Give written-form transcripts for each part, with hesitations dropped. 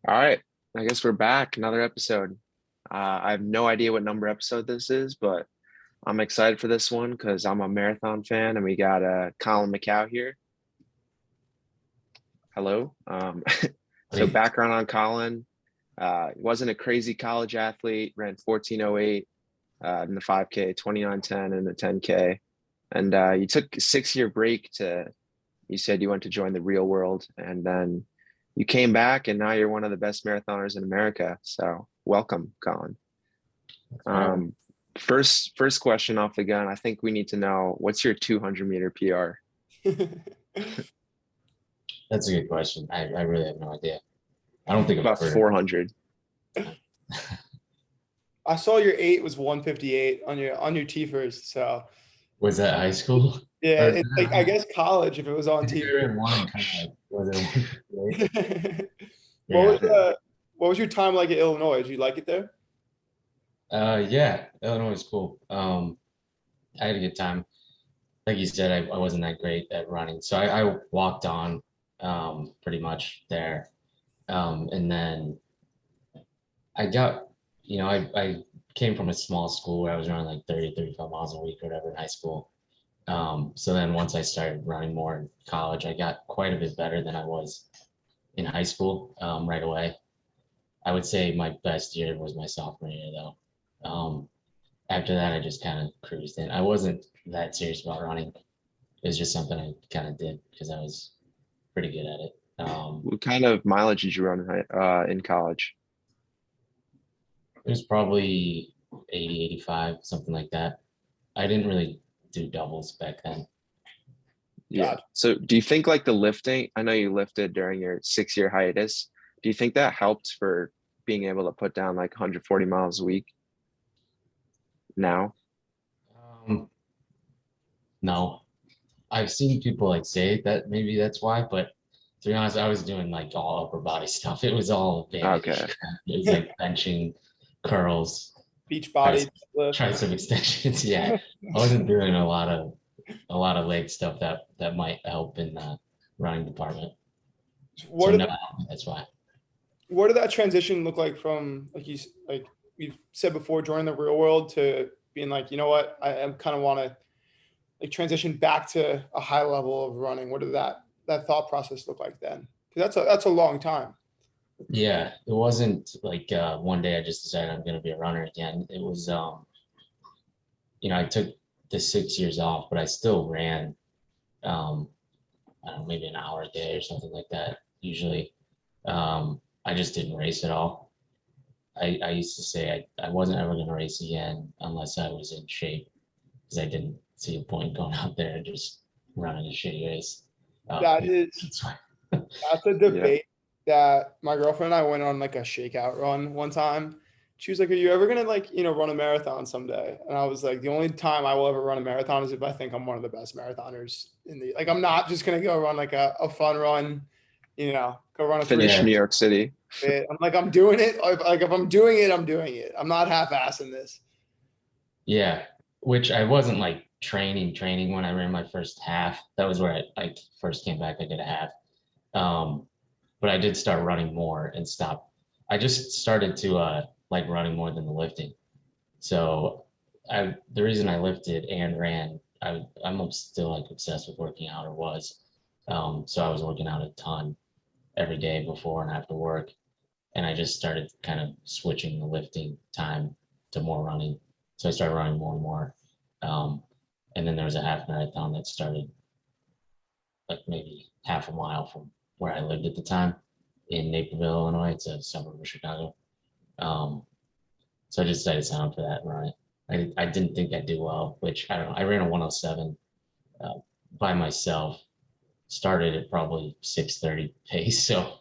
All right, I guess we're back. Another episode. I have no idea what number episode this is, but I'm excited for this one because I'm a marathon fan, and we got Colin Mickow here. Hello. So Hey, background on Colin. Wasn't a crazy college athlete. Ran 14:08 in the 5K, 29:10 in the 10K, and you took a 6 year break to. You said you went to join the real world, and then you came back, and now you're one of the best marathoners in America. So welcome, Colin. Aaron. Um, first question off the gun. I think we need to know what's your 200-meter PR? That's a good question. I really have no idea. I don't think I've About ever. 400. I saw your 8 was 158 on your T-first. So Was that high school? yeah, Or it's like I guess college if it was on I think T. I ran one kind of like, was it one? What was Yeah. what was your time like at Illinois? Did you like it there? Yeah, Illinois was cool. I had a good time. Like you said, I wasn't that great at running. So I walked on pretty much there. And then I got, I came from a small school where I was running like 30, 35 miles a week or whatever in high school. So then once I started running more in college, I got quite a bit better than I was in high school right away. I would say my best year was my sophomore year though. After that, I just kind of cruised in. I wasn't that serious about running. It was just something I kind of did because I was pretty good at it. What kind of mileage did you run in college? It was probably 80, 85, something like that. I didn't really do doubles back then. Yeah. So do you think like the lifting, I know you lifted during your 6 year hiatus. Do you think that helped for being able to put down like 140 miles a week now? Um, no, I've seen people like say that maybe that's why, but to be honest, I was doing like all upper body stuff. It was all vanity Okay. shit. It was like benching, curls, Beach body lift. tricep extensions. Yeah, I wasn't doing a lot of leg stuff that might help in the running department. So What did no, that's why. what did that transition look like from like we've said before, joining the real world to being like, you know what, I kind of want to like transition back to a high level of running. What did that thought process look like then? Because that's a long time. Yeah, it wasn't like one day I just decided I'm gonna be a runner again. It was I took the 6 years off, but I still ran um I don't know, maybe an hour a day or something like that. Usually. I just didn't race at all. I used to say I wasn't ever gonna race again unless I was in shape because I didn't see a point going out there and just running a shitty race. That Yeah, is that's why. That's a Yeah. debate that my girlfriend and I went on like a shakeout run one time. She was like, "Are you ever gonna like, run a marathon someday?" And I was like, "The only time I will ever run a marathon is if I think I'm one of the best marathoners in the like I'm not just gonna go run like a fun run, go run a three. Finish Yeah, New York City. I'm like, I'm doing it. Like if I'm doing it, I'm doing it. I'm not half-assing this. yeah. Which I wasn't like training when I ran my first half. That was where I first came back. I did a half. Um, but I did start running more and stop. I just started to like running more than the lifting. So the reason I lifted and ran, I'm still like obsessed with working out or was. So I was working out a ton every day before and after work. And I just started kind of switching the lifting time to more running. So I started running more and more. Um, and then there was a half marathon that started like maybe half a mile from where I lived at the time in Naperville, Illinois. It's a suburb of Chicago. Um, so I just decided to sign up for that and run it. I didn't think I'd do well, which I don't know. I ran a 107 uh, by myself, started at probably 6:30 pace. So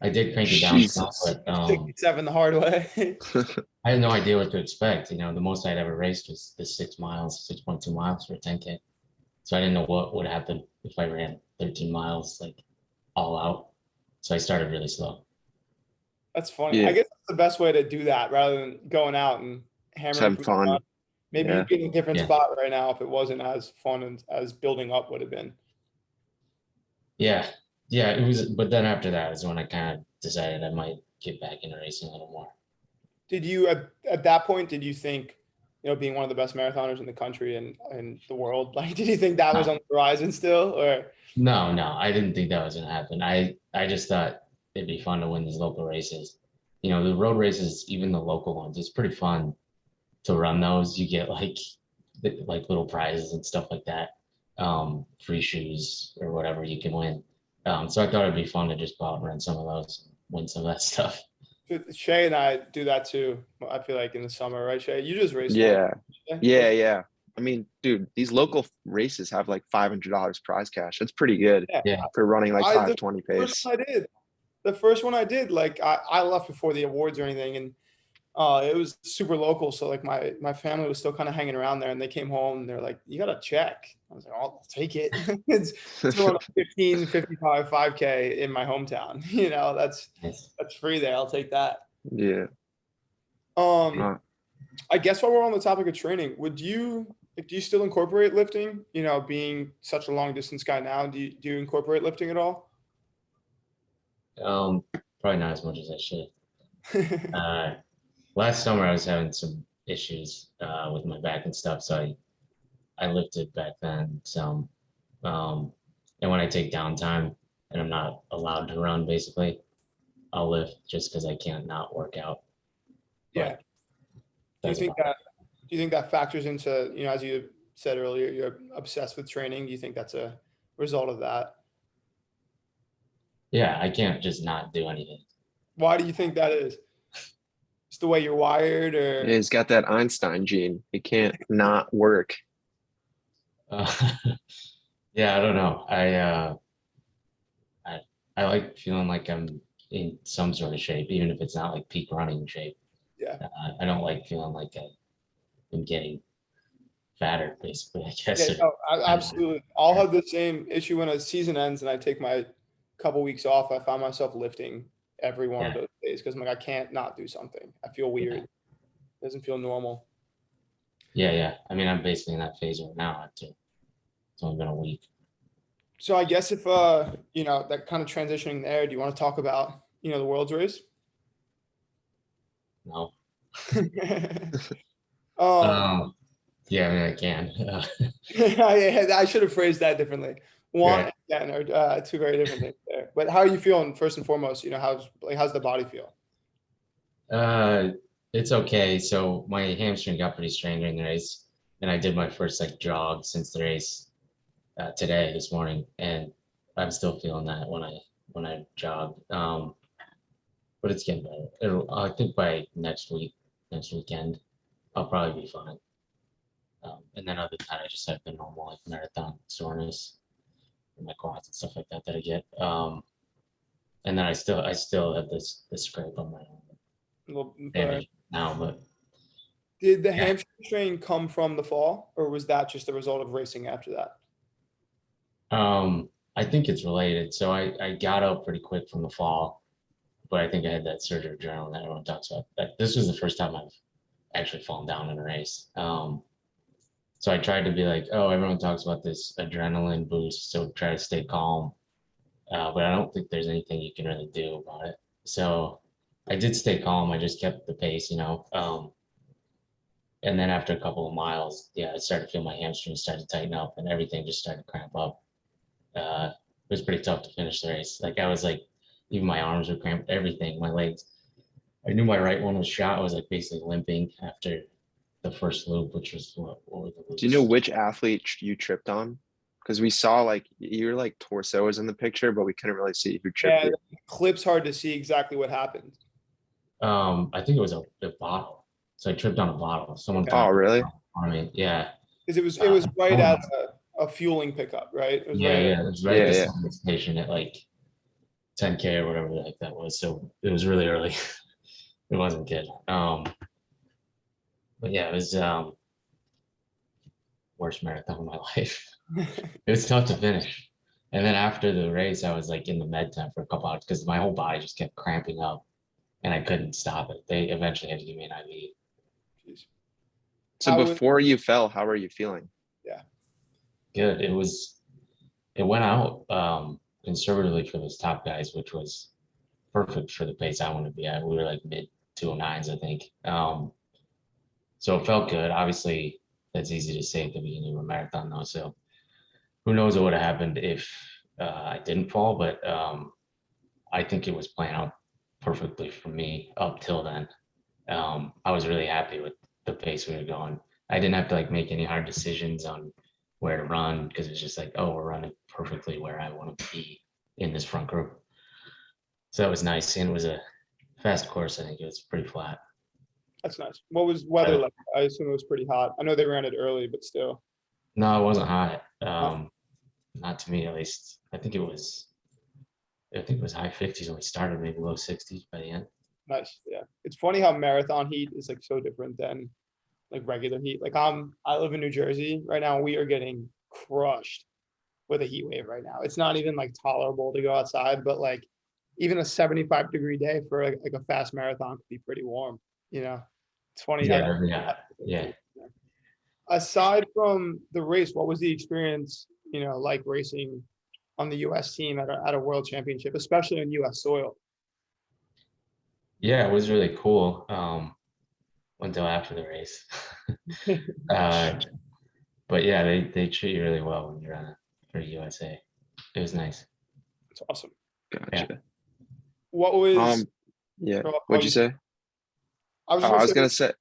I did crank it down some, Jesus. but 67 the hard way. I had no idea what to expect. The most I'd ever raced was the 6 miles, 6.2 miles for a 10K. So I didn't know what would happen if I ran 13 miles like all out. So I started really slow. That's funny. Yeah. I guess that's the best way to do that rather than going out and Just hammering having from the fun. front. Maybe Yeah. you'd be in a different Yeah. spot right now if it wasn't as fun and as building up would have been. Yeah. Yeah, it was, but then after that is when I kind of decided I might get back into racing a little more. Did you at that point, did you think, being one of the best marathoners in the country and the world, like, did you think that was No, on the horizon still, or? no, I didn't think that was gonna happen. I just thought it'd be fun to win these local races. You know, the road races, even the local ones, it's pretty fun to run those. You get like little prizes and stuff like that, free shoes or whatever you can win. So I thought it'd be fun to just go out and run some of those, win some of that stuff. Shay and I do that too. I feel like in the summer, right, Shay? You just raced one. Yeah. Yeah. Yeah. I mean, dude, these local races have like $500 prize cash. That's pretty good Yeah, for running like I the 520 first pace. one I did, the first one I did, like I left before the awards or anything, and it was super local. So like my family was still kind of hanging around there, and they came home and they're like, "You got to check." I was like, "I'll take it." It's to run a 15:55 5K in my hometown. nice. That's free there. I'll take that. Yeah. Um, I guess while we're on the topic of training, do you still incorporate lifting? Being such a long distance guy now, do you incorporate lifting at all? Probably not as much as I should. Last summer I was having some issues with my back and stuff, so I lifted back then some. Um, and when I take downtime and I'm not allowed to run, basically, I'll lift just because I can't not work out. Yeah. But that's about it. Do you think that factors into, as you said earlier, you're obsessed with training? Do you think that's a result of that? Yeah, I can't just not do anything. Why do you think that is? It's the way you're wired, or? He's got that Einstein gene. He can't not work. Uh, yeah, I don't know. I like feeling like I'm in some sort of shape, even if it's not like peak running shape. Yeah. I don't like feeling like I'm getting fatter, basically, I Yeah, guess. no, absolutely. I'll have the same issue when a season ends and I take my couple weeks off. I find myself lifting every one of Yeah, those days because I'm like, I can't not do something. I feel weird. yeah, It doesn't feel normal. yeah. I mean, I'm basically in that phase right now. It's only been a week. So I guess if that kind of transitioning there, do you want to talk about the world's race? No. um, Yeah, I mean, I can. I should have phrased that differently. One Right. and are two very different things there. But how are you feeling first and foremost? How's the body feel? Uh, it's okay. So my hamstring got pretty strained during the race, and I did my first like jog since the race today, this morning, and I'm still feeling that when I jog. But it's getting better. I think by next weekend, I'll probably be fine. And then other than that, I just have the normal like marathon soreness in my quads and stuff like that that I get. And then I still have this scrape on my Well, bandage now, but did the yeah. hamstring strain come from the fall, or was that just the result of racing after that? I think it's related. So I got up pretty quick from the fall, but I think I had that surge of adrenaline that everyone talks about. This was the first time I've actually fallen down in a race. So I tried to be like, oh, everyone talks about this adrenaline boost, so try to stay calm. But I don't think there's anything you can really do about it. So I did stay calm. I just kept the pace, you know. And then after a couple of miles, yeah, I started to feel my hamstrings start to tighten up and everything just started to cramp up. It was pretty tough to finish the race. Like I was like, even my arms were cramped, everything, my legs. I knew my right one was shot. I was like basically limping after the first loop, which was what were the Do you know loops? which athlete you tripped on? Because we saw like your like torso was in the picture, but we couldn't really see who tripped Yeah, you. the clip's hard to see exactly what happened. I think it was a bottle. So I tripped on a bottle. Someone Okay. Oh, dropped a really? bottle on me. Yeah. Because it was right Someone at must- a fueling pickup, right? It was right yeah, at yeah. It was right at Yeah, the yeah. subway station at like 10K or whatever the heck that was. So it was really early. It wasn't good. But yeah, it was worst marathon of my life. It was tough to finish. And then after the race, I was like in the med tent for a couple hours because my whole body just kept cramping up and I couldn't stop it. They eventually had to give me an IV. Jeez. So How was before you fell, how are you feeling? yeah. Good. It went out. conservatively for those top guys, which was perfect for the pace I want to be at. We were like mid 209s, I think. So it felt good. Obviously, that's easy to say at the beginning of a marathon, though. So who knows what would have happened if I didn't fall? But I think it was playing out perfectly for me up till then. I was really happy with the pace we were going. I didn't have to like make any hard decisions on where to run because it's just like, oh, we're running perfectly where I want to be in this front group. So that was nice. And it was a fast course. I think it was pretty flat. That's nice. What was weather like? I assume it was pretty hot. I know they ran it early, but still. No, it wasn't hot. Not to me, at least. I think it was high 50s when we started, maybe low 60s by the end. Nice. Yeah. It's funny how marathon heat is like so different than like regular heat. Like I live in New Jersey right now. We are getting crushed with a heat wave right now. It's not even like tolerable to go outside, but like even a 75-degree day for like a fast marathon could be pretty warm. You know, it's funny. Yeah. Aside from the race, what was the experience, like racing on the U.S. team at a world championship, especially on U.S. soil? Yeah, it was really cool. Until after the race. But yeah, they treat you really well when you're for USA. It was nice. It's awesome. Gotcha. Yeah. What was? Yeah. What'd you say? I was, I was gonna say.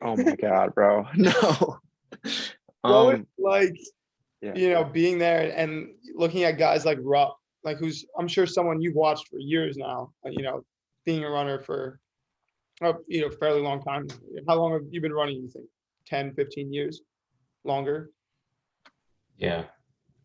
Oh my God, bro. No. What was like, yeah. being there and looking at guys like Rupp, like who's I'm sure someone you've watched for years now, being a runner for a fairly long time. How long have you been running, you think? 10, 15 years? Longer? Yeah.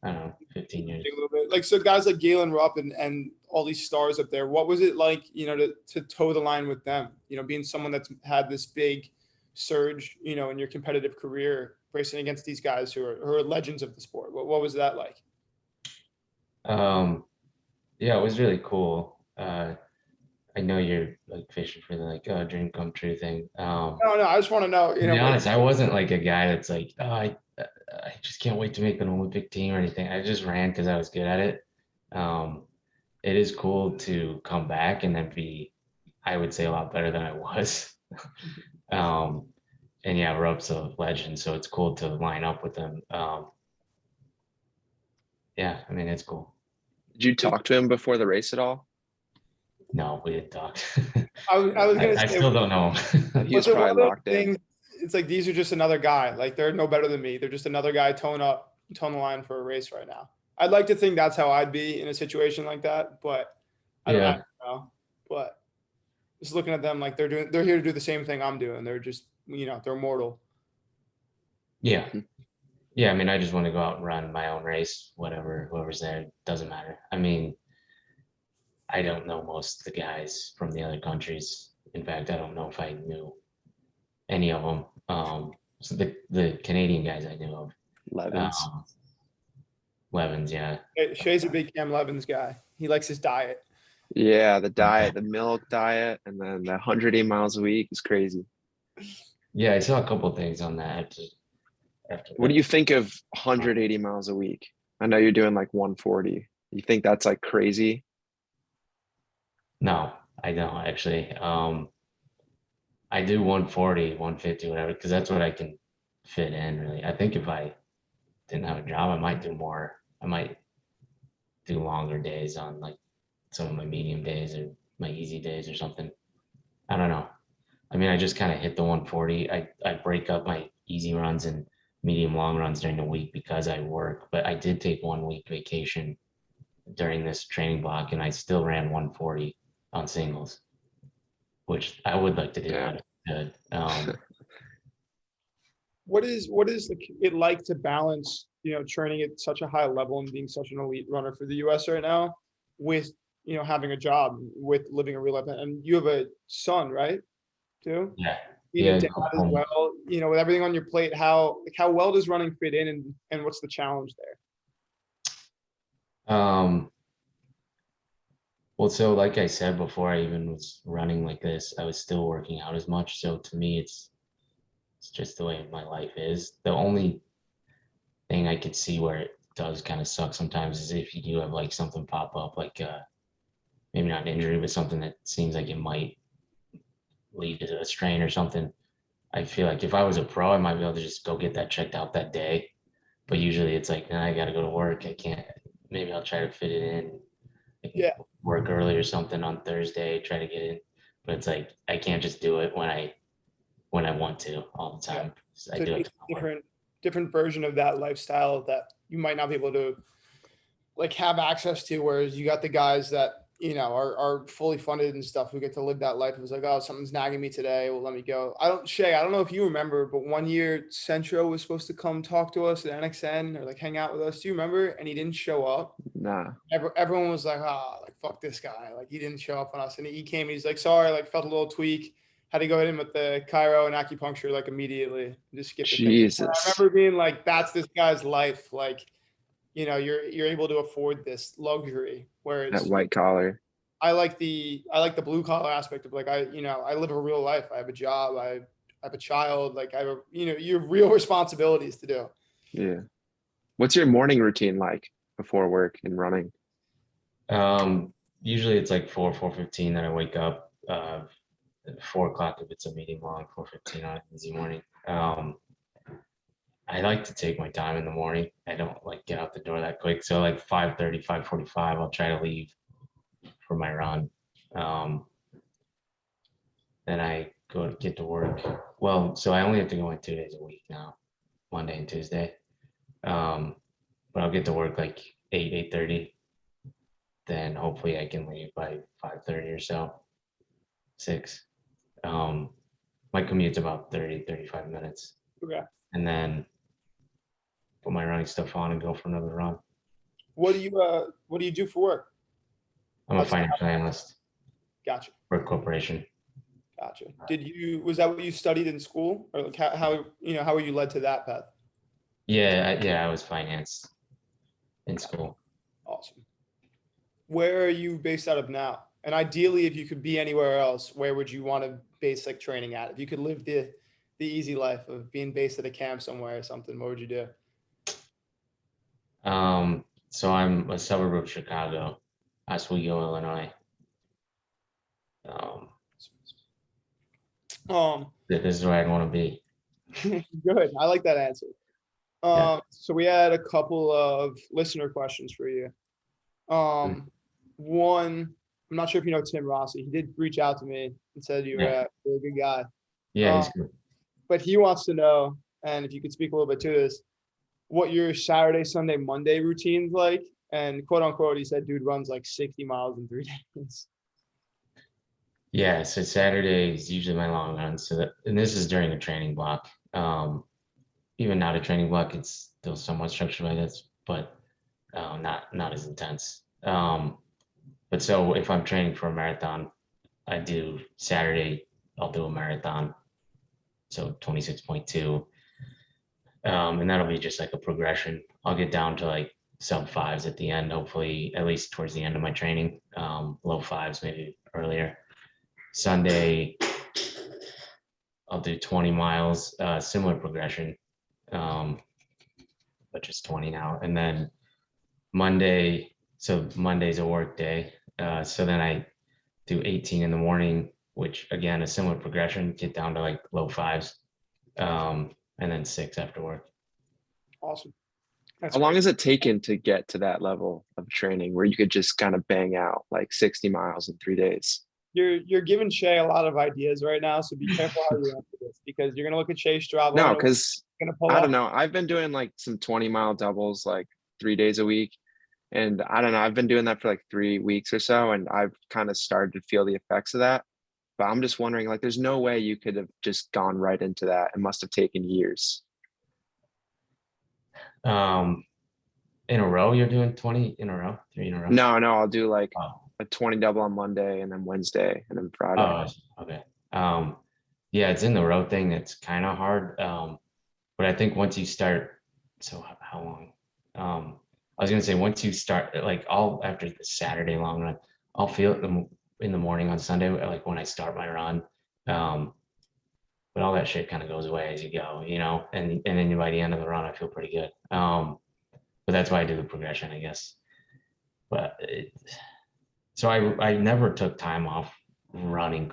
I don't know, 15 years. A little bit. Like, so guys like Galen Rupp and all these stars up there, what was it like, to toe the line with them, being someone that's had this big surge, in your competitive career, racing against these guys who are legends of the sport? What was that like? Yeah, it was really cool. I know you're like fishing for the like dream come true thing. No, I just want to know, To be honest, I wasn't like a guy that's like, oh, I just can't wait to make an Olympic team or anything. I just ran because I was good at it. It is cool to come back and then be, I would say, a lot better than I was. And yeah, Rupp's a legend, so it's cool to line up with him. Yeah, I mean, it's cool. Did you talk to him before the race at all? No, we didn't talk. I was gonna say, I still don't know him. He was probably locked in. It's like these are just another guy. Like they're no better than me. They're just another guy towing the line for a race right now. I'd like to think that's how I'd be in a situation like that, but I don't know. But just looking at them, like they're here to do the same thing I'm doing. They're just, they're mortal. Yeah. Yeah, I mean, I just want to go out and run my own race, whatever, whoever's there, doesn't matter. I mean, I don't know most of the guys from the other countries. In fact, I don't know if I knew any of them. So the Canadian guys I knew of. Levins, yeah. Shay's a big Cam Levins guy. He likes his diet. Yeah, the diet, the milk diet, and then the 180 miles a week is crazy. Yeah, I saw a couple of things on that. What do you think of 180 miles a week? I know you're doing like 140. You think that's like crazy? No, I don't actually. I do 140, 150, whatever, because that's what I can fit in really. I think if I didn't have a job, I might do more. I might do longer days on like some of my medium days or my easy days or something. I don't know. I mean, I just kind of hit the 140. I break up my easy runs and medium long runs during the week because I work, but I did take 1 week vacation during this training block and I still ran 140 on singles, which I would like to do. Yeah. Good. What is it like to balance, training at such a high level and being such an elite runner for the US right now with, having a job, with living a real life? And you have a son, right? Too? Yeah. Being a dad as well, with everything on your plate, how well does running fit in and what's the challenge there? Well, so like I said before, I even was running like this, I was still working out as much. So to me, it's just the way my life is. The only thing I could see where it does kind of suck sometimes is if you do have like something pop up, like maybe not an injury, but something that seems like it might lead to a strain or something. I feel like if I was a pro, I might be able to just go get that checked out that day. But usually it's like, nah, I got to go to work. I can't. Maybe I'll try to fit it in. I can Yeah. work early or something on Thursday, try to get in. But it's like I can't just do it when I want to all the time. I So do it. it's a different version of that lifestyle that you might not be able to like have access to, whereas you got the guys that are fully funded and stuff who get to live that life. It was like, oh, something's nagging me today, well, let me go. I don't know if you remember, but one year Centro was supposed to come talk to us at NXN or like hang out with us. Do you remember? And he didn't show up. Nah. Everyone was like, like fuck this guy, like he didn't show up on us. And he came, he's like, sorry, like felt a little tweak, had to go hit him with the chiro and acupuncture like immediately, just skip the thing. I Jesus. remember being like, that's this guy's life. Like, you're able to afford this luxury. That Whereas white collar. I like the blue collar aspect of like, I live a real life. I have a job. I have a child. Like I have you have real responsibilities to do. Yeah. What's your morning routine like before work and running? Usually it's like 4:15 that I wake up. 4 o'clock if it's a meeting long. 4:15 on an easy morning. I like to take my time in the morning. I don't like get out the door that quick. So like 5:30, 5:45, I'll try to leave for my run. Then I get to work. Well, so I only have to go in 2 days a week now, Monday and Tuesday. But I'll get to work like 8:30. Then hopefully I can leave by 5:30 or so, 6. My commute's about 35 minutes. Okay. And then put my running stuff on and go for another run. What do you do for work? I'm a financial analyst. Gotcha. For a corporation. Gotcha. Was that what you studied in school, or like how were you led to that path? Yeah, I was finance in school. Awesome. Where are you based out of now? And ideally, if you could be anywhere else, where would you want to base like training at? If you could live the easy life of being based at a camp somewhere or something, what would you do? So I'm a suburb of Chicago, Oswego, Illinois. This is where I'd want to be. Good. I like that answer. Yeah. So we had a couple of listener questions for you. One, I'm not sure if you know Tim Rossi. He did reach out to me and said you're a good guy. Yeah, he's good. But he wants to know, and if you could speak a little bit to this, what your Saturday, Sunday, Monday routine's like. And quote unquote, he said, dude runs like 60 miles in 3 days. Yeah, so Saturday is usually my long run. And this is during a training block. Even not a training block, it's still somewhat structured by this, but not as intense. But so if I'm training for a marathon, I do Saturday, I'll do a marathon. So 26.2. And that'll be just like a progression. I'll get down to like sub 5s at the end, hopefully, at least towards the end of my training. Low 5s, maybe earlier. Sunday, I'll do 20 miles, similar progression, but just 20 now. And then Monday, so Monday's a work day. So then I do 18 in the morning, which again, a similar progression, get down to like low 5s, and then 6 after work. Awesome. How long is it taken to get to that level of training where you could just kind of bang out like 60 miles in 3 days? You're giving Shay a lot of ideas right now, so be careful how you answer this, because you're gonna look at Shay's Strava. No, because I don't know. I've been doing like some 20-mile doubles like 3 days a week. And I don't know, I've been doing that for like 3 weeks or so, and I've kind of started to feel the effects of that. But I'm just wondering, like, there's no way you could have just gone right into that. It must have taken years. In a row, you're doing 20 in a row, 3 in a row? No, I'll do like a 20 double on Monday and then Wednesday and then Friday. Oh, okay. Yeah, it's in the row thing that's kind of hard. But I think once you start, so how long? I was gonna say once you start, like after the Saturday long run, I'll feel it in the morning on Sunday, like when I start my run. But all that shit kind of goes away as you go, and then by the end of the run, I feel pretty good. But but that's why I do the progression, I guess. But so I never took time off running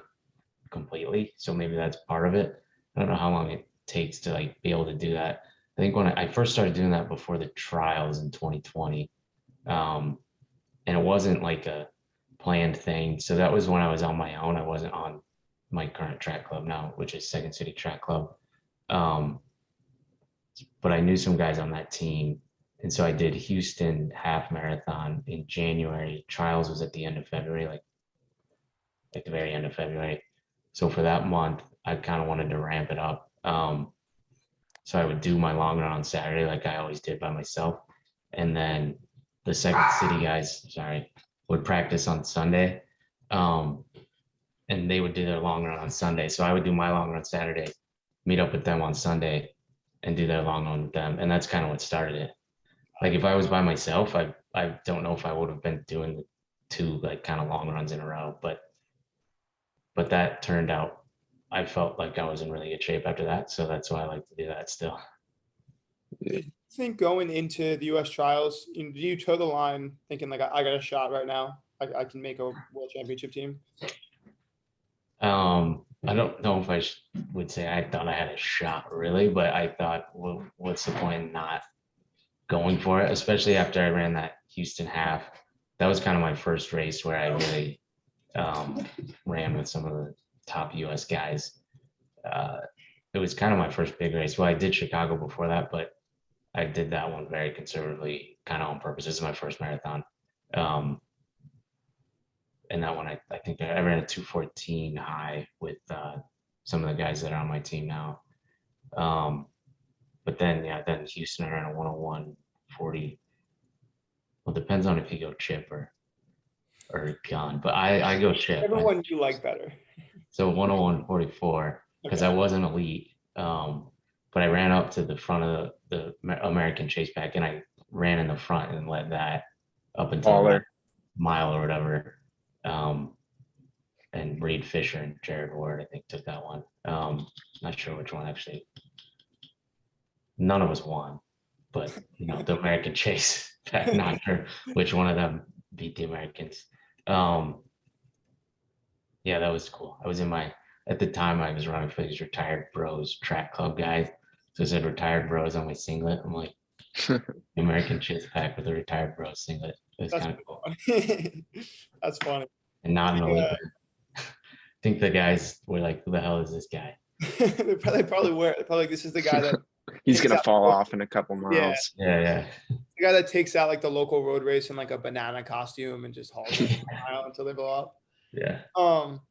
completely. So maybe that's part of it. I don't know how long it takes to like be able to do that. I think when I first started doing that before the trials in 2020, and it wasn't like a planned thing. So that was when I was on my own. I wasn't on my current track club now, which is Second City Track Club. But I knew some guys on that team. And so I did Houston half marathon in January. Trials was at the end of February, like the very end of February. So for that month, I kind of wanted to ramp it up. So I would do my long run on Saturday, like I always did by myself. And then the Second City guys, would practice on Sunday. And they would do their long run on Sunday. So I would do my long run Saturday, meet up with them on Sunday and do their long run with them. And that's kind of what started it. Like if I was by myself, I don't know if I would have been doing the 2 like kind of long runs in a row, but that turned out, I felt like I was in really good shape after that. So that's why I like to do that still. I think going into the US trials, do you toe the line thinking like, I got a shot right now? I can make a world championship team? I don't know if I would say I thought I had a shot really, but I thought, well, what's the point in not going for it, especially after I ran that Houston half. That was kind of my first race where I really ran with some of the top US guys. It was kind of my first big race. Well, I did Chicago before that, but I did that one very conservatively, kind of on purpose. This is my first marathon. And that one, I think I ran a 2:14 high with some of the guys that are on my team now. But then, then Houston, I ran a 101:40. Well, depends on if you go chip or gun, but I go chip. Whichever one you like better. So 101:44, because I wasn't elite. But I ran up to the front of the American chase pack and I ran in the front and led that up until a mile or whatever. And Reed Fisher and Jared Ward, I think, took that one. Not sure which one actually. None of us won, but the American chase pack, not sure which one of them beat the Americans. Yeah, that was cool. I was at the time I was running for these retired bros track club guys. So it said retired bros on my singlet. I'm like, the American chase pack with a retired bros singlet. It was kind of cool. That's funny. And not an elite. I think the guys were like, who the hell is this guy? they probably were. They're probably like, this is the guy that he's gonna fall off in a couple miles. Yeah. The guy that takes out like the local road race in like a banana costume and just hauls it until they blow up. Yeah.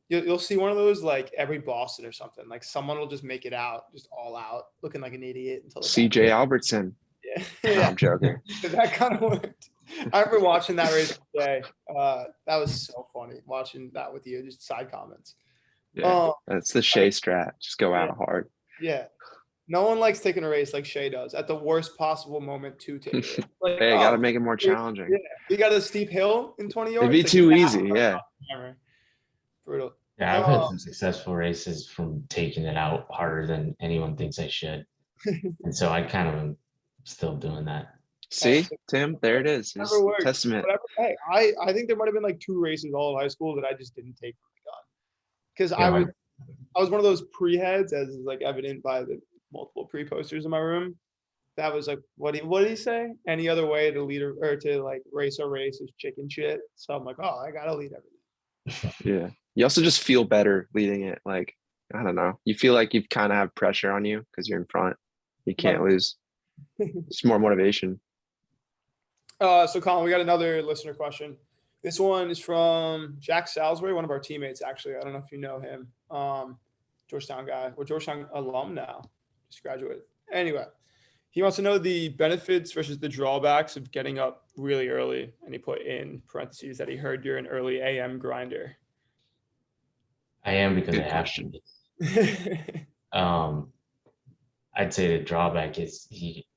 You'll see one of those like every Boston or something. Like someone will just make it out, just all out, looking like an idiot until CJ Albertson. Yeah. No, I'm joking. That kind of worked. I remember watching that race today. That was so funny watching that with you. Just side comments. Yeah, that's the Shea strat. Just go out hard. Yeah. No one likes taking a race like Shea does at the worst possible moment to take it. Like, hey, gotta make it more challenging. Yeah. We got a steep hill in 20 yards. It'd be too easy, yeah. Brutal. Yeah, I've had some successful races from taking it out harder than anyone thinks I should. And so I kind of am still doing that. See, Tim, there it is. Testament. Hey, I think there might have been like 2 races all of high school that I just didn't take from the gun. Because I was one of those pre-heads, as is like evident by the multiple pre-posters in my room. That was like, what did he say? Any other way to lead or to like race a race is chicken shit. So I'm like, oh, I gotta lead everything. Yeah. You also just feel better leading it. Like, I don't know. You feel like you kind of have pressure on you because you're in front. You can't lose. It's more motivation. So Colin, we got another listener question. This one is from Jack Salisbury, one of our teammates, actually. I don't know if you know him. Georgetown guy. We're Georgetown alum now. Just graduated. Anyway, he wants to know the benefits versus the drawbacks of getting up really early. And he put in parentheses that he heard you're an early AM grinder. I am because I have to. I'd say the drawback is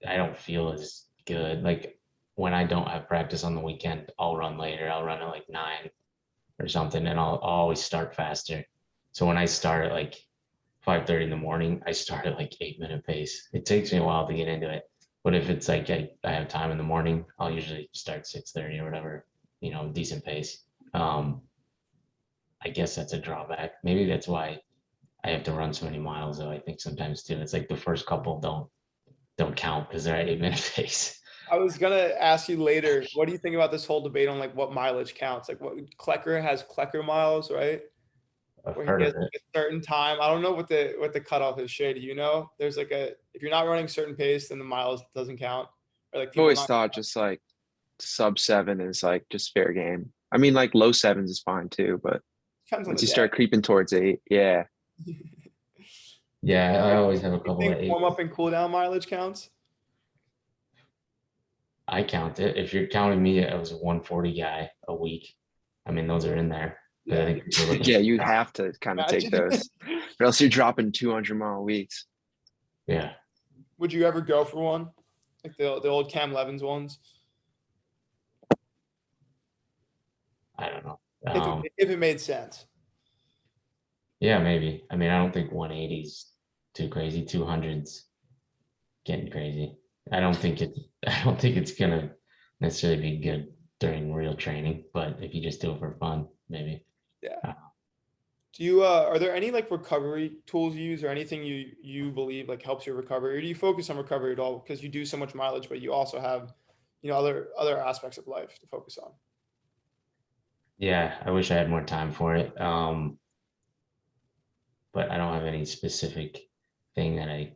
I don't feel as good. Like when I don't have practice on the weekend, I'll run later. I'll run at like 9 or something, and I'll always start faster. So when I start at like 5:30 in the morning, I start at like 8-minute pace. It takes me a while to get into it, But if it's like I have time in the morning, I'll usually start 6:30 or whatever, decent pace. I guess that's a drawback. Maybe that's why I have to run so many miles though. I think sometimes too. It's like the first couple don't count because they're at 8-minute pace. I was gonna ask you later, what do you think about this whole debate on like what mileage counts? Like what Klecker has Klecker miles, right? I've Where heard he of has it. like a certain time. I don't know what the cutoff is, Shay. Do you know? There's like if you're not running certain pace, then the miles doesn't count. Or like I've people always not thought just like sub 7 is like just fair game. I mean, like low sevens is fine too, but depends on once the you day. start creeping towards 8, yeah. Yeah, I always have a You couple of think 8. warm up and cool down mileage counts? I count it. If you're counting me, I was a 140 guy a week. I mean, those are in there. But I Yeah. think people look Yeah, at- you have to kind of take Imagine. those, or else you're dropping 200-mile weeks. yeah. Would you ever go for one? Like the old Cam Levins ones? I don't know. If it made sense. Yeah, maybe. I mean, I don't think 180's too crazy. 200's getting crazy. I don't think it's gonna necessarily be good during real training, but if you just do it for fun, maybe. Yeah. Do you are there any like recovery tools you use or anything you believe like helps your recovery? Or do you focus on recovery at all because you do so much mileage, but you also have, other aspects of life to focus on? Yeah, I wish I had more time for it. But I don't have any specific thing that I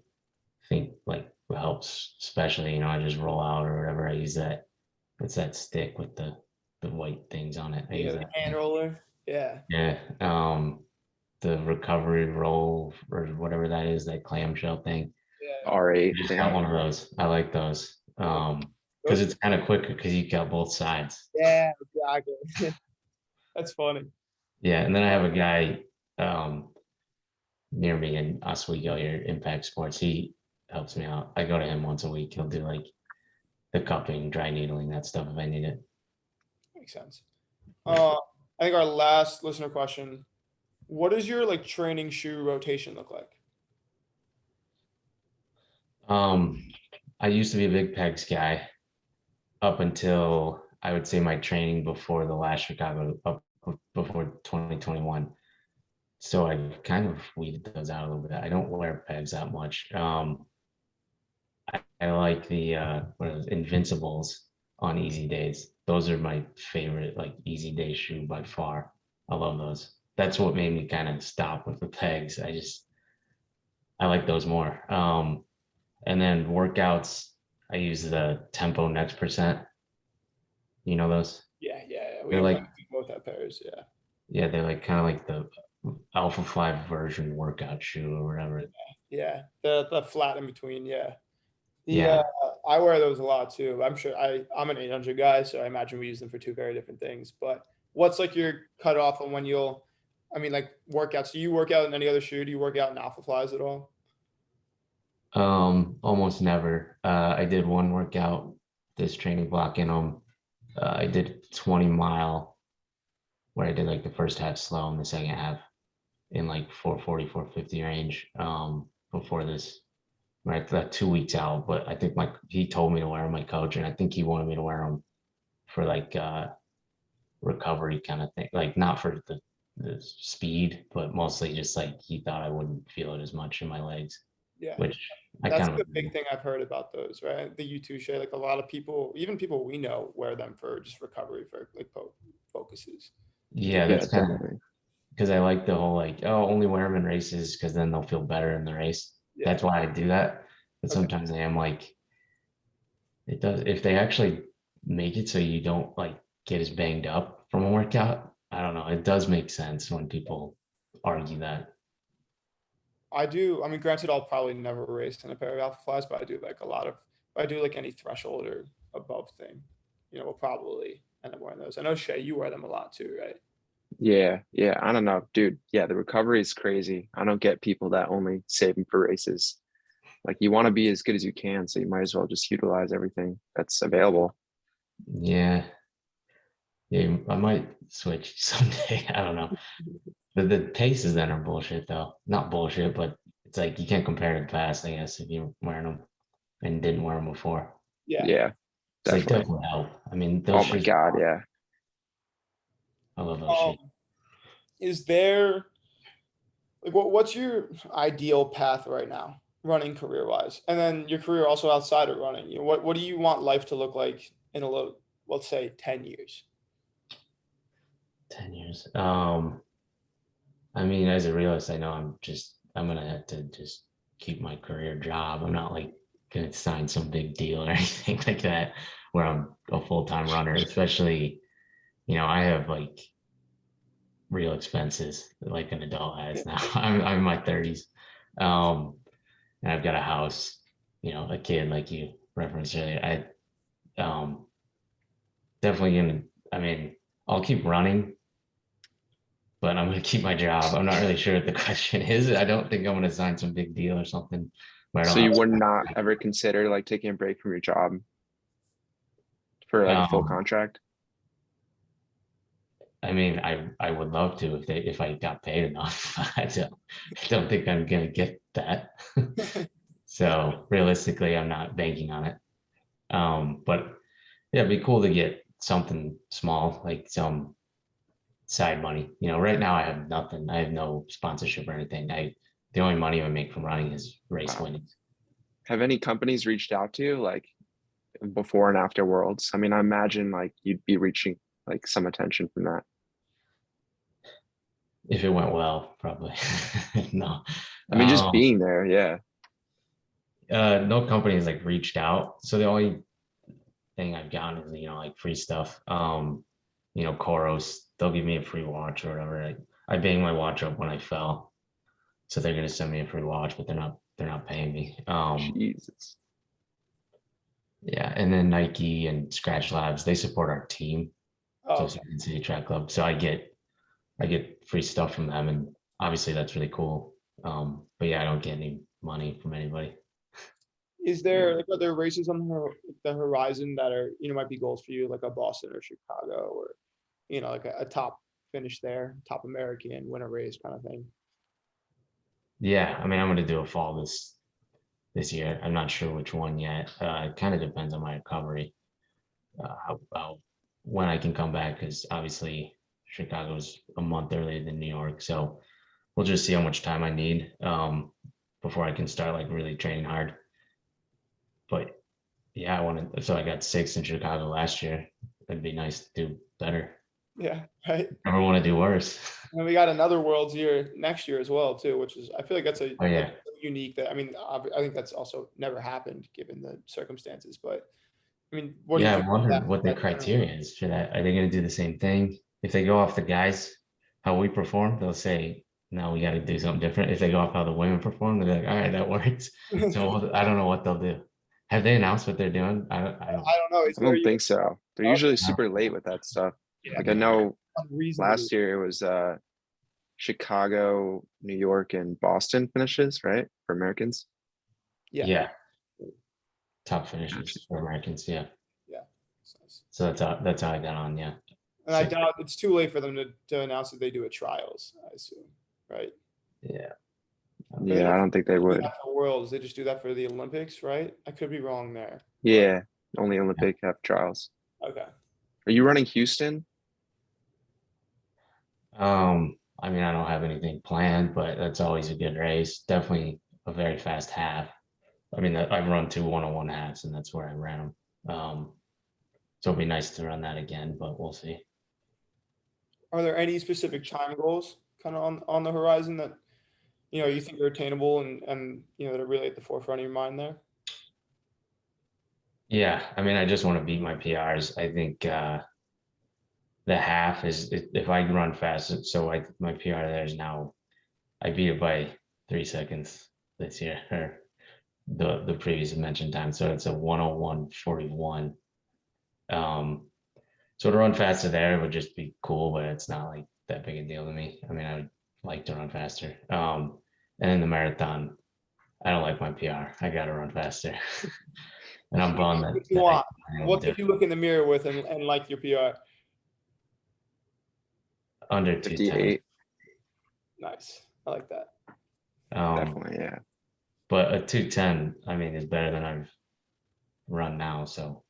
think like helps, especially, I just roll out or whatever. I use that. It's that stick with the white things on it. I use Yeah, the that. hand roller. Yeah. Yeah. The recovery roll or whatever that is, that clamshell thing. Yeah. R8 I just got thing. one of those. I like those. Because Those are it's kind of quicker because you got both sides. yeah, exactly. That's funny. Yeah, and then I have a guy near me in Oswego here, Impact Sports. He helps me out. I go to him once a week. He'll do like the cupping, dry needling, that stuff if I need it. Makes sense. I think our last listener question, what does your like training shoe rotation look like? I used to be a big pegs guy up until I would say my training before the last Chicago, up before 2021. So I kind of weeded those out a little bit. I don't wear pegs that much. I like the what are those, Invincibles on easy days. Those are my favorite like easy day shoe by far. I love those. That's what made me kind of stop with the pegs. I like those more. And then workouts, I use the Tempo Next Percent. You know those? Yeah. They're like, We both have pairs. Yeah. yeah, they're like kind of like the Alpha 5 version workout shoe or whatever. Yeah. The flat in between. Yeah. The Yeah. I wear those a lot too. I'm sure I'm an 800 guy, so I imagine we use them for two very different things. But what's like your cutoff on when I mean, like workouts? Do you work out in any other shoe? Do you work out in Alpha Flies at all? Almost never. I did one workout this training block in them. I did 20-mile where I did like the first half slow and the second half in like 440, 450 range. Before this, right, that 2 weeks out. But I think he told me to wear them, my coach, and I think he wanted me to wear them for like recovery kind of thing, like not for the speed, but mostly just like he thought I wouldn't feel it as much in my legs, Yeah. which I That's kind the of big thing I've heard about those, right? The U2 shade, like a lot of people, even people we know, wear them for just recovery for like focuses. yeah, Yeah, that's kind of definitely. because I like the whole like, oh, only wear them in races because then they'll feel better in the race. Yeah. That's why I do that. But Okay. sometimes I am like, it does, if they actually make it so you don't like get as banged up from a workout, I don't know. It does make sense when people argue that. I do. I mean, granted, I'll probably never race in a pair of Alpha Flies, but I do like I do like any threshold or above thing, we'll probably end up wearing those. I know Shay, you wear them a lot too, right? Yeah. I don't know, dude. Yeah, the recovery is crazy. I don't get people that only save them for races. Like you want to be as good as you can, so you might as well just utilize everything that's available. Yeah. Yeah, I might switch someday. I don't know. But the paces then are bullshit though. Not bullshit, but it's like you can't compare it to the past, I guess, if you're wearing them. and didn't wear them before. Yeah. Yeah, So they definitely. definitely help. I mean, those Oh my shoes, God, yeah. I love those shoes. Is there like what's your ideal path right now, running career wise, and then your career also outside of running? You know, what do you want life to look like in let's say 10 years? 10 years. I mean, as a realist, I know I'm gonna have to just keep my career job. I'm not like gonna sign some big deal or anything like that where I'm a full-time runner, especially, I have like real expenses like an adult has now. I'm in my 30s. And I've got a house, a kid like you referenced earlier. Um definitely gonna, I mean, I'll keep running, but I'm gonna keep my job. I'm not really sure what the question is. I don't think I'm gonna sign some big deal or something where I So don't you have would not ever consider like taking a break from your job for like a full um contract? I mean, I would love to if I got paid enough. I don't think I'm gonna get that. So realistically, I'm not banking on it. But yeah, it'd be cool to get something small, like some side money. Right now I have nothing. I have no sponsorship or anything. The only money I make from running is race Wow. winnings. Have any companies reached out to you like before and after Worlds? I mean, I imagine like you'd be reaching like some attention from that. If it went well, probably. No. I mean, just Um, being there, yeah. no company has like reached out. So the only thing I've gotten is, like free stuff. Koros, they'll give me a free watch or whatever. I banged my watch up when I fell. So they're gonna send me a free watch, but they're not paying me. Jesus. Yeah, and then Nike and Scratch Labs, they support our team. Oh, So okay. City Track Club. So I get free stuff from them, and obviously that's really cool. But yeah, I don't get any money from anybody. Is there like other races on the horizon that are might be goals for you, like a Boston or Chicago, or like a top finish there, top American, win a race kind of thing? Yeah, I mean, I'm gonna do a fall this year. I'm not sure which one yet. It kind of depends on my recovery, how when I can come back, because obviously Chicago's a month earlier than New York. So we'll just see how much time I need before I can start like really training hard. But yeah, I want to. So I got sixth in Chicago last year. It'd be nice to do better. Yeah, right. Never want to do worse. And we got another Worlds year next year as well too, which is I feel like that's Oh yeah, unique. That I mean, I think that's also never happened given the circumstances. But I mean, what do you yeah. think I'm of wondering what the that criteria is for that. Are they going to do the same thing? If they go off the guys, how we perform, they'll say, no, we got to do something different. If they go off how the women perform, they're like, all right, that works. So I don't know what they'll do. Have they announced what they're doing? I don't I don't know. Is I there don't think so. They're usually know. super late with that stuff. yeah, Like I know unreasonably? last year it was Chicago, New York, and Boston finishes, right? For Americans. Yeah, Yeah, top finishes for Americans. Yeah. yeah. So that's how I got on. Yeah. And I Six. doubt it's too late for them to announce that they do a trials, I assume, right? Yeah. Or they Yeah, I don't don't think they do would. that for Worlds. They just do that for the Olympics, right? I could be wrong there. Yeah, only Olympic have trials. Okay. Are you running Houston? I mean, I don't have anything planned, but that's always a good race. Definitely a very fast half. I mean, I've run two 101 halves, and that's where I ran them. So it'd be nice to run that again, but we'll see. Are there any specific time goals kind of on the horizon that you think are attainable and that are really at the forefront of your mind there? Yeah, I mean, I just want to beat my PRs. I think the half is if I run fast. So my PR there is now I beat it by 3 seconds this year, or the previous mentioned time. So it's a 101.41. So to run faster there would just be cool, but it's not like that big a deal to me. I mean, I would like to run faster. And in the marathon, I don't like my PR. I got to run faster. And I'm bummed What you that I want? can't What do could you look in the mirror with and like your PR? under 210. 58. Nice. I like that. Um, Definitely, yeah. but a 210, I mean, is better than I've run now. So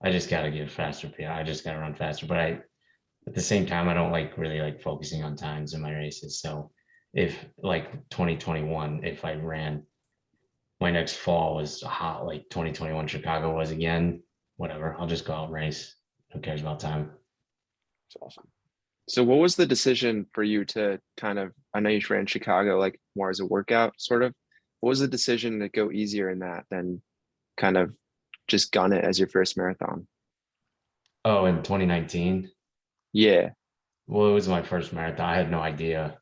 I just got to get faster PR. I just got to run faster. But at the same time, I don't like really like focusing on times in my races. So if like 2021, if I ran my next fall was hot like 2021 Chicago was again, whatever, I'll just go out and race. Who cares about time? It's awesome. So what was the decision for you to kind of, I know you ran Chicago like more as a workout sort of. What was the decision to go easier in that than kind of just gun it as your first marathon? Oh, in 2019. Yeah. Well, it was my first marathon. I had no idea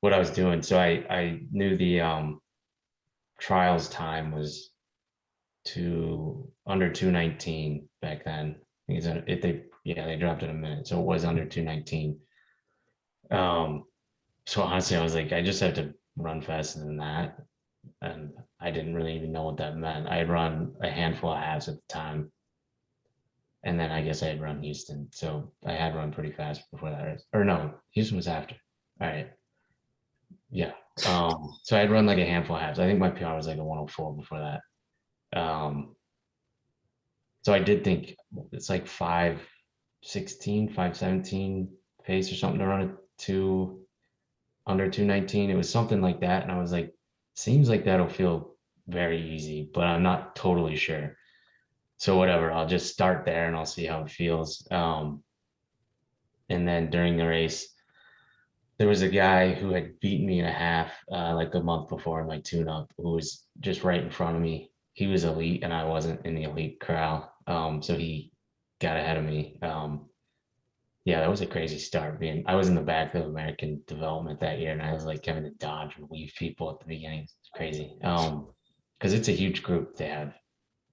what I was doing. So I knew the trials time was under 219 back then. I think they dropped it a minute. So it was under 219. So honestly, I was like, I just had to run faster than that. And I didn't really even know what that meant. I had run a handful of halves at the time. And then I guess I had run Houston. So I had run pretty fast before that race. Or no, Houston was after. All right. Yeah. So I'd run like a handful of halves. I think my PR was like a 104 before that. So I did think it's like 5:16, 5:17 pace or something to run it under 219. It was something like that. And I was like, seems like that'll feel very easy, but I'm not totally sure. So whatever, I'll just start there and I'll see how it feels. And then during the race, there was a guy who had beaten me in a half like a month before in my tune-up, who was just right in front of me. He was elite and I wasn't in the elite corral. So he got ahead of me. Yeah, that was a crazy start. I was in the back of American development that year and I was like having to dodge and weave people at the beginning. It's crazy. Because it's a huge group they have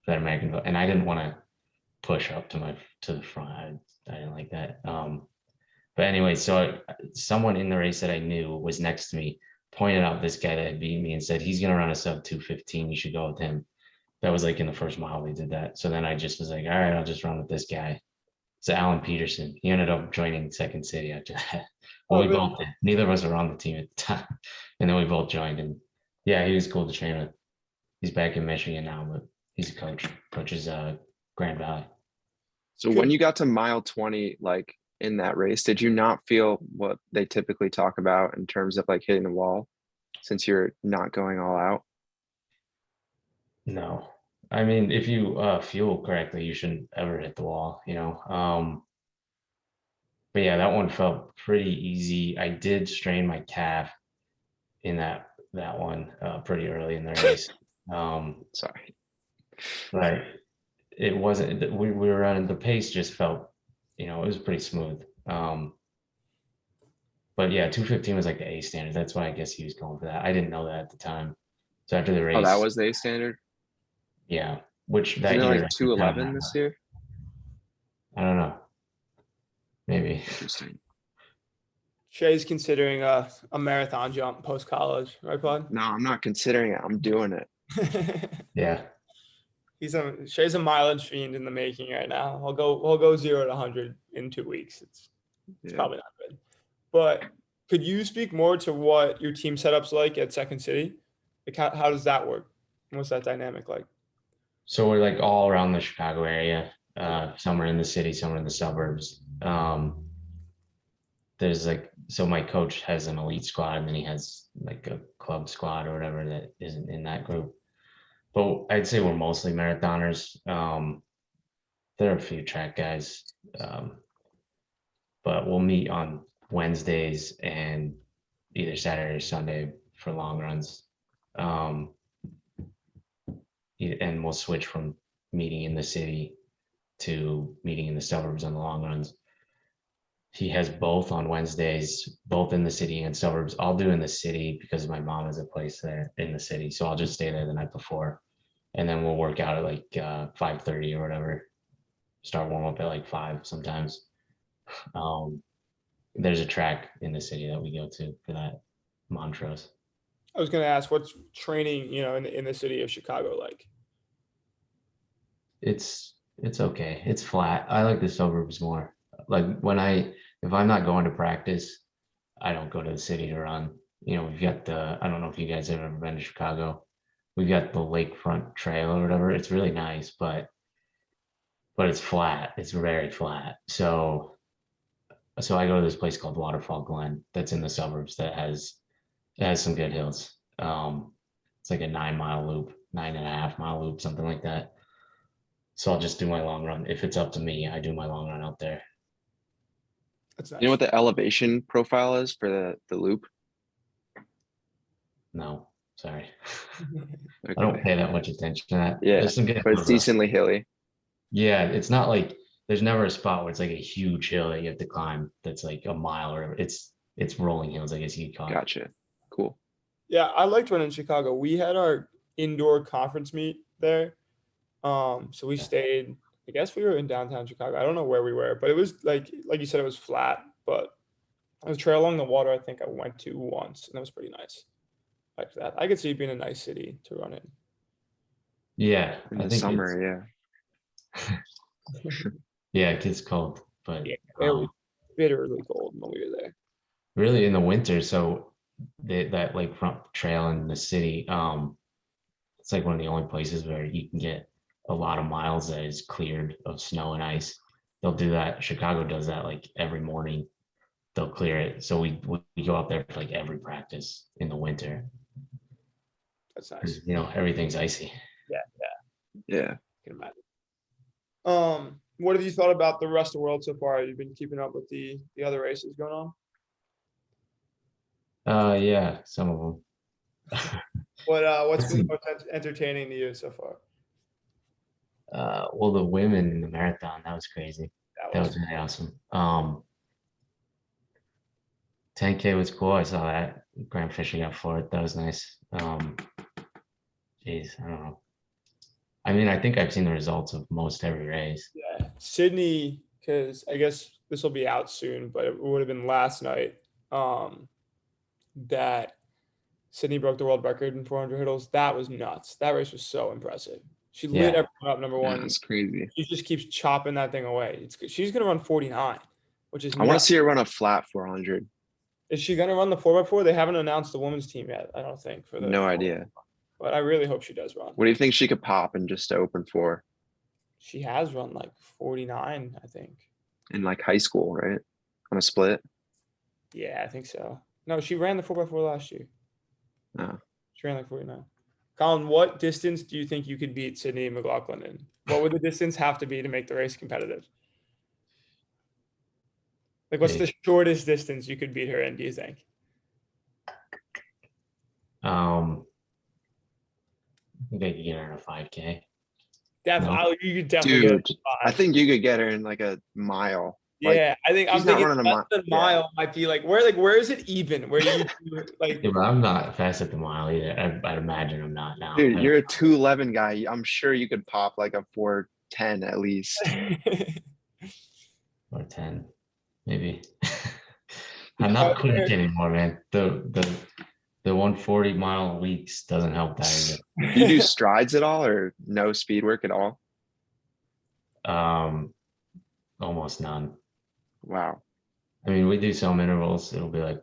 for that American, and I didn't want to push up to the front. I didn't like that. But anyway, so someone in the race that I knew was next to me, pointed out this guy that had beat me and said, he's going to run a sub 215. You should go with him. That was like in the first mile they did that. So then I just was like, all right, I'll just run with this guy. So Alan Peterson, he ended up joining Second City after that. Well, we both did. Neither of us were on the team at the time. And then we both joined him. Yeah, he was cool to train with. He's back in Michigan now, but he's a coach. Coaches Grand Valley. So when you got to mile 20, like in that race, did you not feel what they typically talk about in terms of like hitting the wall since you're not going all out? No. I mean, if you fuel correctly, you shouldn't ever hit the wall, But yeah, that one felt pretty easy. I did strain my calf in that one pretty early in the race. Sorry. But it wasn't, we were running, the pace just felt, it was pretty smooth. But yeah, 215 was like the A standard. That's why I guess he was going for that. I didn't know that at the time. So after the race. Oh, that was the A standard? Yeah. Which that Isn't it year. like 211 this year? I don't know. Maybe. Interesting. Shay's considering a marathon jump post college, right, bud? No, I'm not considering it. I'm doing it. Yeah. Shay's a mileage fiend in the making right now. He'll go 0 to 100 in 2 weeks. It's probably not good. But could you speak more to what your team setup's like at Second City? Like how does that work? What's that dynamic like? So we're like all around the Chicago area. Some are in the city, some are in the suburbs. There's so my coach has an elite squad and then he has like a club squad or whatever that isn't in that group. But I'd say we're mostly marathoners. There are a few track guys, but we'll meet on Wednesdays and either Saturday or Sunday for long runs. And we'll switch from meeting in the city to meeting in the suburbs on the long runs. He has both on Wednesdays, both in the city and suburbs. I'll do in the city because my mom has a place there in the city. So I'll just stay there the night before. And then we'll work out at like 5:30 or whatever. Start warm up at like 5 sometimes. There's a track in the city that we go to for that, Montrose. I was going to ask, what's training, in the city of Chicago like? It's okay. It's flat. I like the suburbs more. Like if I'm not going to practice, I don't go to the city to run. We've got I don't know if you guys have ever been to Chicago. we got the lakefront trail or whatever. It's really nice, but it's flat. It's very flat. So I go to this place called Waterfall Glen that's in the suburbs that has it has some good hills. It's like a 9 mile loop, 9.5 mile loop, something like that. So I'll just do my long run. If it's up to me, I do my long run out there. That's You know nice. what the elevation profile is for the loop? No, sorry. I Okay. don't pay that much attention to that. Yeah, There's some good but it's hills, though. decently hilly. Yeah, it's not like there's never a spot where it's like a huge hill that you have to climb that's like a mile or whatever. It's rolling hills, I guess you'd call it. Gotcha. Cool. Yeah, I liked running in Chicago. We had our indoor conference meet there. So we stayed, I guess we were in downtown Chicago. I don't know where we were, but it was like you said, it was flat, but the trail along the water, I think I went to once, and that was pretty nice. Like that. I could see it being a nice city to run in. Yeah, In I the think summer, yeah, it gets cold, but Yeah, it was bitterly cold when we were there. really in the winter. So that lakefront trail in the city, it's like one of the only places where you can get a lot of miles that is cleared of snow and ice. They'll do that. Chicago does that like every morning. They'll clear it. So we go up there for like every practice in the winter That's because nice. everything's icy. Yeah, yeah. I can imagine. What have you thought about the rest of the world so far? You've been keeping up with the other races going on? Yeah, some of them. What's been most entertaining to you so far? Well, the women in the marathon, that was crazy. That was really awesome. 10K was cool. I saw that. Graham Fisher got fourth. That was nice. Geez, I don't know. I mean, I think I've seen the results of most every race. Yeah, Sydney, because I guess this will be out soon, but it would have been last night. That Sydney broke the world record in 400 hurdles. That was nuts. That race was so impressive. She lit Yeah. everyone up. Number Yeah, one, it's crazy. she just keeps chopping that thing away. She's gonna run 49, which is I want to nuts. see her run a flat 400. Is she gonna run the 4x4? They haven't announced the women's team yet. I don't think for the. No idea. But I really hope she does run. What do you think she could pop in just to open for She has run like 49, I think. in like high school, right? On a split? Yeah, I think so. No, she ran the 4x4 last year. No. She ran like 49. Colin, what distance do you think you could beat Sydney McLaughlin in? What would the distance have to be to make the race competitive? Like, what's the shortest distance you could beat her in, do you think? I think I could get her in a 5K. Definitely, you could definitely get Dude, I think you could get her in like a mile. Yeah, I think I'm she's not thinking running a less than a mile might be where is it even? Where do you like? Yeah, but I'm not fast at the mile either. I'd imagine I'm not now. Dude, you're a 211 guy. I'm sure you could pop like a 410 at least. Or 10, maybe. I'm not quick anymore, man. The 140-mile weeks doesn't help that either. Do you do strides at all or no speed work at all? Almost none. Wow. I mean, we do some intervals. It'll be like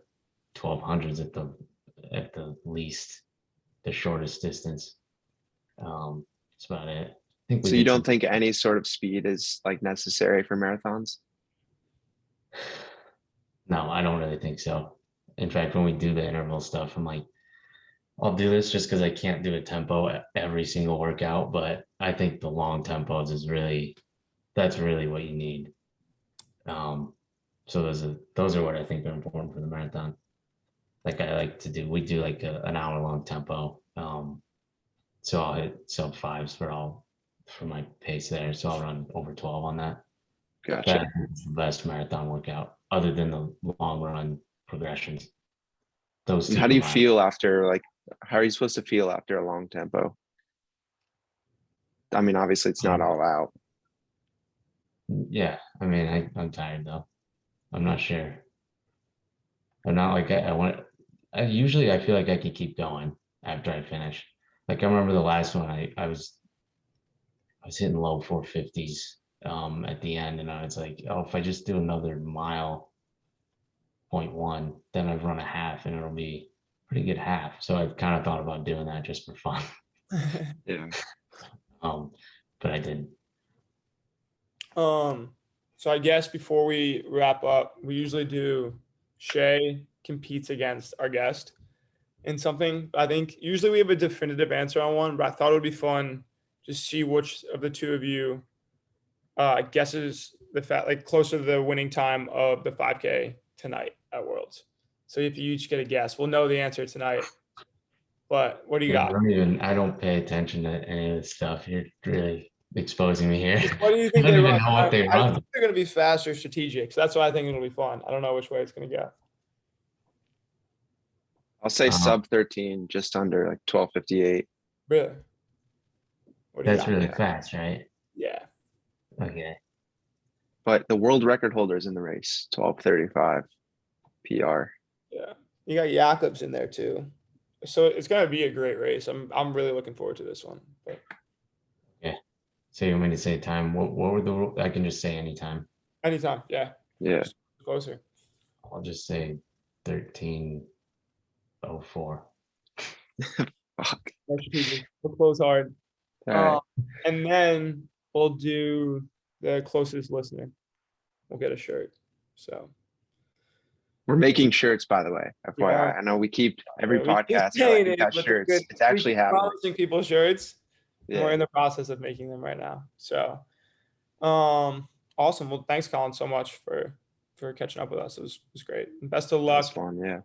1200s at the least, the shortest distance. That's about it. I think So you don't think any sort of speed is like necessary for marathons? No, I don't really think so. In fact, when we do the interval stuff, I'm like, I'll do this just because I can't do a tempo at every single workout, but I think the long tempos that's really what you need. So those are what I think are important for the marathon. Like I like to do, we do like an hour long tempo. So I'll hit sub fives for my pace there. So I'll run over 12 on that. Gotcha. That's the best marathon workout other than the long run progressions. Those two. How do you feel after how are you supposed to feel after a long tempo? I mean, obviously it's not all out. Yeah, I mean, I'm tired though. I'm not sure. I'm not like I want. Usually I feel like I could keep going after I finish. Like I remember the last one, I was hitting low 450s at the end, and I was like, oh, if I just do another mile, 0.1, then I've run a half, and it'll be a pretty good half. So I've kind of thought about doing that just for fun. Yeah. But I didn't. So I guess before we wrap up, we usually do Shay competes against our guest in something. I think usually we have a definitive answer on one, but I thought it would be fun to see which of the two of you guesses like closer to the winning time of the 5K tonight at Worlds. So if you each get a guess, we'll know the answer tonight. But what do you Yeah, got? I don't pay attention to any of this stuff. You're really exposing me here. What do you I think don't they even run? know what they I run. think they're going to be fast or strategic. So that's why I think it'll be fun. I don't know which way it's going to go. I'll say Uh-huh. sub 13, just under like 12:58. Really? What do you That's got? really Yeah. fast, right? Yeah. Okay. But the world record holder is in the race, 12:35 PR. Yeah. You got Jakobs in there too. So it's going to be a great race. I'm really looking forward to this one. But So you want me to say time? What were the I can just say anytime. anytime. Yeah. Yeah. Just closer. I'll just say 13:04. Fuck. More strategic. We'll close hard. All right. And then we'll do the closest listener. We'll get a shirt. So We're making shirts, by the way. FYI. Yeah. I know we keep every we keep podcast. We're saying like, we it, got but shirts. good- It's actually we keep happening. promising people shirts. And we're Yeah. in the process of making them right now. So awesome. Well, thanks, Colin, so much for catching up with us. It was great. And best of That was luck fun. Yeah.